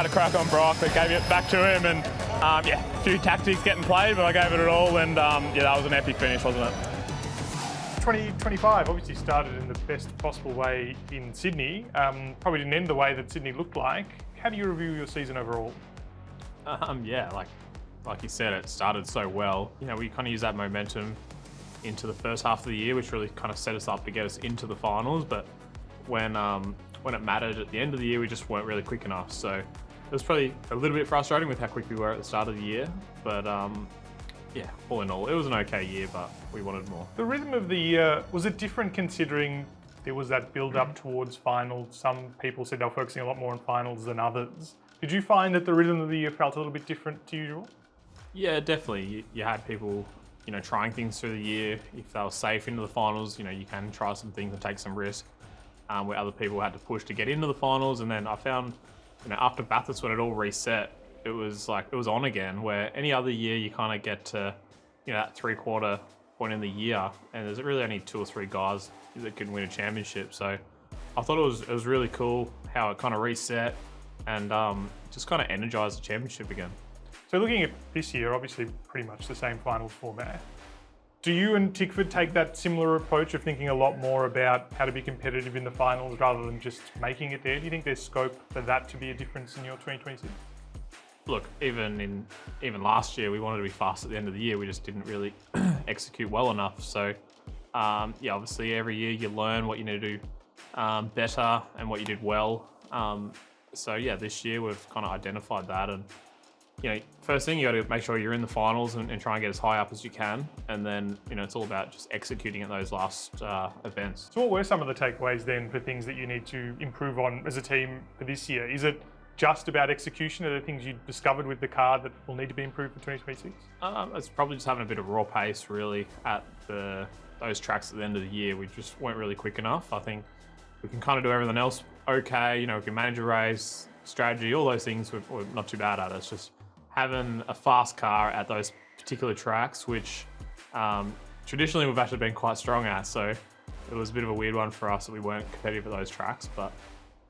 had a crack on Brock, but gave it back to him, and a few tactics getting played, but I gave it all, and that was an epic finish, wasn't it? 2025 obviously started in the best possible way in Sydney. Probably didn't end the way that Sydney looked like. How do you review your season overall? Like you said, it started so well. We kind of used that momentum into the first half of the year, which really kind of set us up to get us into the finals. But when it mattered at the end of the year, we just weren't really quick enough. So it was probably a little bit frustrating with how quick we were at the start of the year. But all in all, it was an okay year, but we wanted more. The rhythm of the year, was it different considering there was that build-up towards finals? Some people said they were focusing a lot more on finals than others. Did you find that the rhythm of the year felt a little bit different to usual? Yeah, definitely. You had people, trying things through the year. If they were safe into the finals, you can try some things and take some risk. Where other people had to push to get into the finals. And then I found, after Bathurst, when it all reset, it was on again, where any other year you kind of get to, that 3/4 point in the year, and there's really only 2 or 3 guys that can win a championship. So I thought it was really cool how it kind of reset and just kind of energized the championship again. So looking at this year, obviously pretty much the same finals format. Do you and Tickford take that similar approach of thinking a lot more about how to be competitive in the finals rather than just making it there? Do you think there's scope for that to be a difference in your 2026? Look, even last year, we wanted to be fast at the end of the year. We just didn't really execute well enough. So, obviously every year you learn what you need to do better and what you did well. This year we've kind of identified that, and first thing, you got to make sure you're in the finals and try and get as high up as you can. And then, it's all about just executing at those last events. So what were some of the takeaways then for things that you need to improve on as a team for this year? Is it just about execution? Are there things you discovered with the car that will need to be improved for 2026? It's probably just having a bit of raw pace, really, at those tracks at the end of the year. We just weren't really quick enough. I think we can kind of do everything else okay. We can manage a race, strategy, all those things we're not too bad at. It's just having a fast car at those particular tracks, which traditionally we've actually been quite strong at. So it was a bit of a weird one for us that we weren't competitive at those tracks, but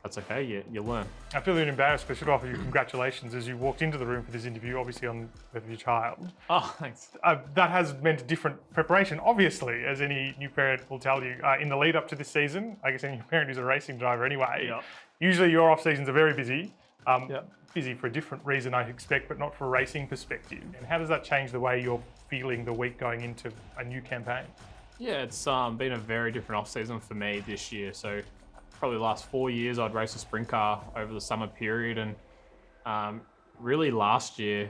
that's okay, you learn. I feel a bit embarrassed, but I should offer you congratulations as you walked into the room for this interview, obviously on birth of your child. Oh, thanks. That has meant a different preparation, obviously, as any new parent will tell you. In the lead up to this season, I guess any parent who's a racing driver anyway, usually your off seasons are very busy. Busy for a different reason, I expect, but not for a racing perspective. And how does that change the way you're feeling the week going into a new campaign? Yeah, it's been a very different off season for me this year. So probably the last 4 years, I'd race a sprint car over the summer period, and really last year,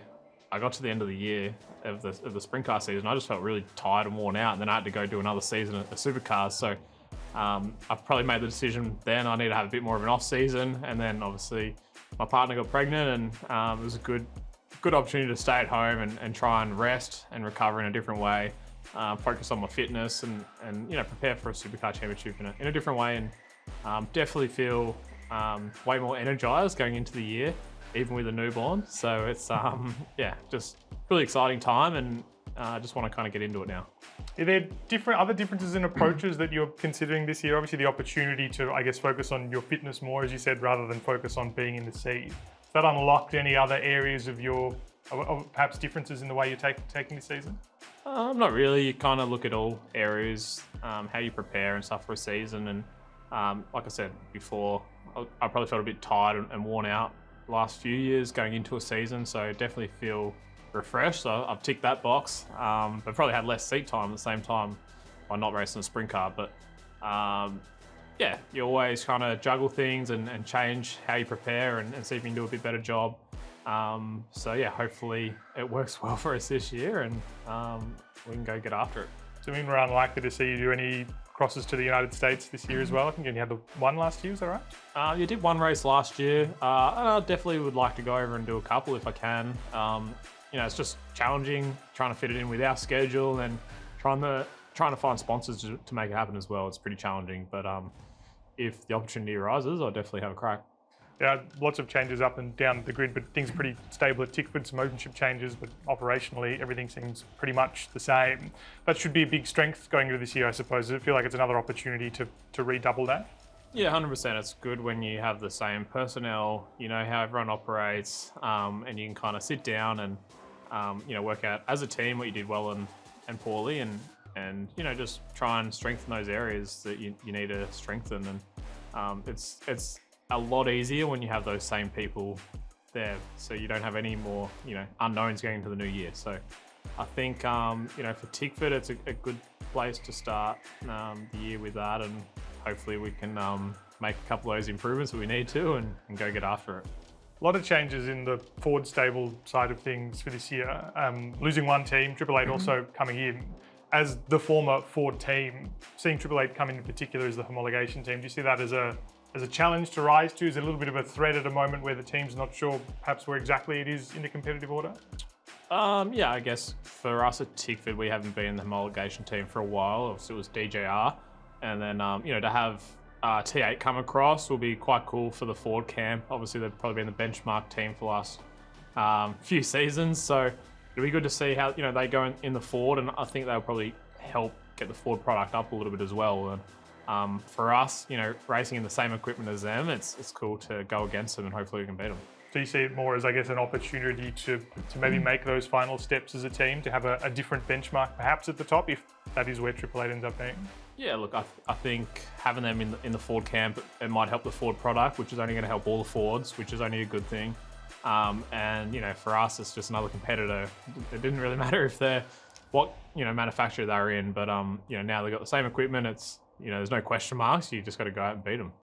I got to the end of the year of the sprint car season. I just felt really tired and worn out, and then I had to go do another season of supercars. So I've probably made the decision then I need to have a bit more of an off season, and then obviously my partner got pregnant, and it was a good opportunity to stay at home and try and rest and recover in a different way, focus on my fitness and prepare for a supercar championship in a different way, and definitely feel way more energized going into the year, even with a newborn. So it's just really exciting time, and I just want to kind of get into it now. Are there other differences in approaches that you're considering this year? Obviously the opportunity to, I guess, focus on your fitness more, as you said, rather than focus on being in the seat. Has that unlocked any other areas of perhaps differences in the way you're taking this season? Not really. You kind of look at all areas, how you prepare and stuff for a season. And like I said before, I probably felt a bit tired and worn out the last few years going into a season. So definitely feel refreshed. So I've ticked that box, but probably had less seat time at the same time by not racing a sprint car. But you always kind of juggle things and change how you prepare and see if you can do a bit better job. Hopefully it works well for us this year, and we can go get after it. So I mean, we're unlikely to see you do any crosses to the United States this year as well. I think you only had the one last year, is that right? You did one race last year. And I definitely would like to go over and do a couple if I can. It's just challenging, trying to fit it in with our schedule and trying to find sponsors to make it happen as well. It's pretty challenging, but if the opportunity arises, I'll definitely have a crack. Yeah, lots of changes up and down the grid, but things are pretty stable at Tickford. Some ownership changes, but operationally everything seems pretty much the same. That should be a big strength going into this year, I suppose. Does it feel like it's another opportunity to redouble that? Yeah, 100%. It's good when you have the same personnel, you know how everyone operates, and you can kind of sit down and, work out as a team what you did well and poorly, and just try and strengthen those areas that you need to strengthen. And it's a lot easier when you have those same people there, so you don't have any more, unknowns going into the new year. So I think, for Tickford, it's a good place to start the year with that, and hopefully we can make a couple of those improvements that we need to and go get after it. A lot of changes in the Ford stable side of things for this year. Losing one team, Triple Eight also coming in. As the former Ford team, seeing Triple Eight come in particular as the homologation team, do you see that as a challenge to rise to? Is it a little bit of a threat at a moment where the team's not sure perhaps where exactly it is in the competitive order? Yeah, I guess for us at Tickford, we haven't been in the homologation team for a while. Obviously, it was DJR. And then, to have T8 come across will be quite cool for the Ford camp. Obviously, they've probably been the benchmark team for the last few seasons. So it'll be good to see how, they go in the Ford. And I think they'll probably help get the Ford product up a little bit as well. And for us, racing in the same equipment as them, it's cool to go against them and hopefully we can beat them. So you see it more as, I guess, an opportunity to maybe make those final steps as a team, to have a different benchmark perhaps at the top, if that is where Triple Eight ends up being? Yeah, look, I think having them in the Ford camp, it might help the Ford product, which is only going to help all the Fords, which is only a good thing. And, for us, it's just another competitor. It didn't really matter if they're what, manufacturer they're in, but, now they've got the same equipment. It's, there's no question marks. You just got to go out and beat them.